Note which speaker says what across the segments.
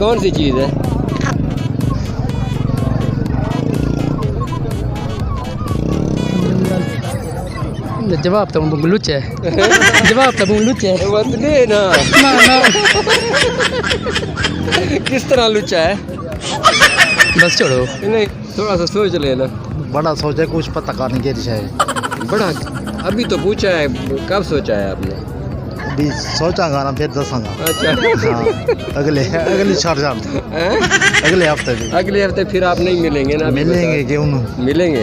Speaker 1: कौन सी चीज़ है?
Speaker 2: जवाब तो लुच है जवाब तो लुच है
Speaker 1: बदले ना किस तरह लुच्चा है?
Speaker 2: बस छोड़ो
Speaker 1: नहीं, थोड़ा सा सोच लेना।
Speaker 3: बड़ा सोचे कुछ पता करने के लिए
Speaker 1: बड़ा अभी तो पूछा है, कब सोचा है आपने?
Speaker 3: अभी सोचा गाना फिर दसांगा।
Speaker 1: अच्छा
Speaker 3: अगले चार जान
Speaker 1: हैं?
Speaker 3: अगले हफ्ते भी
Speaker 1: अगले हफ्ते फिर आप नहीं मिलेंगे ना? अभी
Speaker 3: मिलेंगे
Speaker 1: बता-
Speaker 3: क्यों नहीं
Speaker 1: मिलेंगे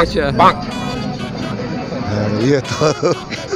Speaker 1: अच्छा
Speaker 4: ये तो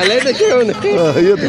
Speaker 1: अले तो क्यों नहीं
Speaker 4: ये तो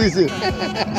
Speaker 4: नहीं से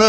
Speaker 4: ना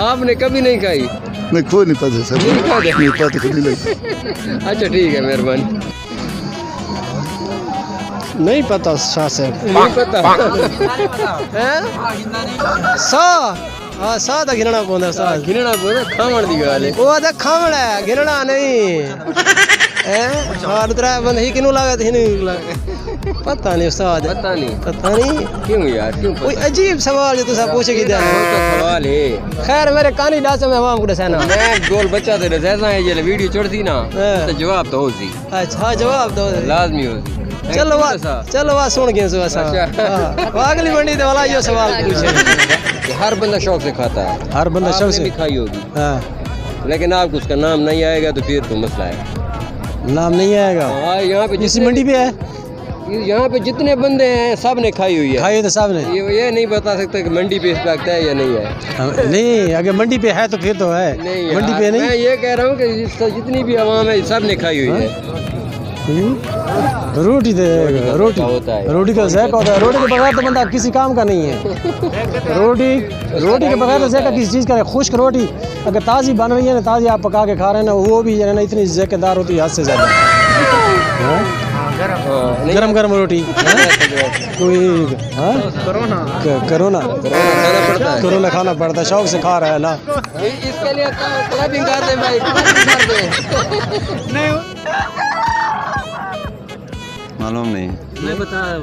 Speaker 1: आपने कभी नहीं खाई?
Speaker 4: नहीं कोई नहीं पता सर
Speaker 1: नहीं पता?
Speaker 4: नहीं पता कभी नहीं
Speaker 1: अच्छा ठीक है, मेहरबानी।
Speaker 3: नहीं पता शाह से
Speaker 1: नहीं पता
Speaker 3: सा दा गिरना पौंदा सा
Speaker 1: गिनना बोला खावण दी गाल है।
Speaker 3: वो दा खावड़ा है गिरना नहीं हैं और दूसरा बंद ही किनु लागत ही नहीं लागत पता नहीं उस्ताद
Speaker 1: पता नहीं
Speaker 3: पता नहीं
Speaker 1: क्यों यार, क्यों
Speaker 3: कोई
Speaker 1: पता?
Speaker 3: अजीब सवाल जो तुसा पूछे की
Speaker 1: वो तो सवाल है।
Speaker 3: खैर मेरे कानी डास में हवाम को दसाना
Speaker 1: मैं गोल बच्चा थे जैसा है ये वीडियो चढ़ती ना
Speaker 3: हाँ।
Speaker 1: तो जवाब तो होती
Speaker 3: अच्छा हाँ जवाब दो
Speaker 1: लाजमी होती।
Speaker 3: चलो वा सुन गए सुबह सा
Speaker 1: अच्छा।
Speaker 3: अगली मंडी तो वाला ये सवाल पूछे
Speaker 1: हर बंदा शौक से खाता है,
Speaker 3: हर बंदा शौक
Speaker 1: आपने
Speaker 3: से
Speaker 1: भी खाई होगी,
Speaker 3: हाँ
Speaker 1: लेकिन आपको उसका नाम नहीं आएगा तो फिर तो मसला है।
Speaker 3: नाम नहीं आएगा
Speaker 1: हाँ, यहाँ पे
Speaker 3: इसी
Speaker 1: जितने
Speaker 3: मंडी पे है
Speaker 1: यहाँ पे जितने बंदे हैं सब ने खाई हुई है।
Speaker 3: खाई तो साहब ने
Speaker 1: ये नहीं बता सकते कि मंडी पे इस पे लगता है या नहीं है।
Speaker 3: नहीं अगर मंडी पे है तो फिर तो है
Speaker 1: नहीं
Speaker 3: मंडी
Speaker 1: यार,
Speaker 3: पे नहीं
Speaker 1: मैं ये कह रहा हूँ कि जितनी भी आवाम है सब ने खाई हुई है।
Speaker 3: रोटी दे रोटी
Speaker 1: होता है।
Speaker 3: रोटी का ज़ायका होता है रोटी के बगैर तो बंदा किसी काम का नहीं है रोटी के बगैर तो ज़ायका किसी चीज़ का है। खुश्क रोटी अगर ताज़ी बन रही है ना ताज़ी आप पका के खा रहे हैं ना वो भी जो है ना इतनी ज़ायकेदार होती है हद से ज़्यादा
Speaker 1: हाँ, नहीं,
Speaker 3: गरम गरम रोटी कोई हाँ कोरोना
Speaker 1: खाना पड़ता है।
Speaker 3: कोरोना खाना पड़ता है शौक से खा रहा है ना
Speaker 1: इसके लिए क्लबिंग कर दे भाई, क्लबिंग कर दे।
Speaker 5: मालूम नहीं
Speaker 2: मैं बता
Speaker 1: हैं?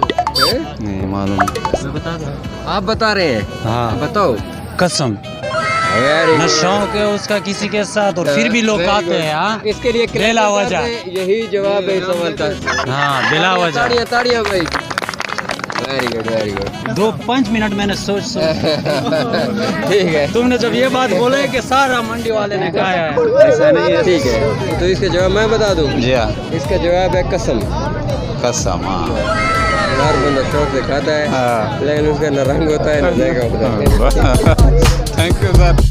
Speaker 5: नहीं मालूम
Speaker 2: मैं बता दूं
Speaker 1: आप बता रहे हैं?
Speaker 3: हाँ
Speaker 1: बताओ।
Speaker 3: कसम
Speaker 1: Very
Speaker 3: न
Speaker 1: good.
Speaker 3: शौक है उसका किसी के साथ और फिर भी लोग
Speaker 1: Very
Speaker 3: आते
Speaker 1: good.
Speaker 3: हैं हाँ
Speaker 1: इसके लिए
Speaker 3: बेला
Speaker 1: clapping
Speaker 3: वजह।
Speaker 1: कर दे, यही जवाब है इस सवाल का।
Speaker 3: हाँ बिला वजह
Speaker 1: ताड़ियाँ ताड़ियाँ भाई। Very good very good.
Speaker 3: 2-5 minute मैंने सोच
Speaker 1: ठीक है,
Speaker 3: तुमने जब ये बात बोले कि सारा मंडी वाले ने कहा है
Speaker 1: ऐसा नहीं है, ठीक है। तो इसका जवाब मैं बता दूं?
Speaker 5: जी हाँ
Speaker 1: इसका जवाब है कसम।
Speaker 5: कसम हाँ
Speaker 1: हर बंदा शौक से खाता है
Speaker 5: हाँ।
Speaker 1: लेकिन उसका न रंग होता है न जायका होता है।
Speaker 5: Thank you sir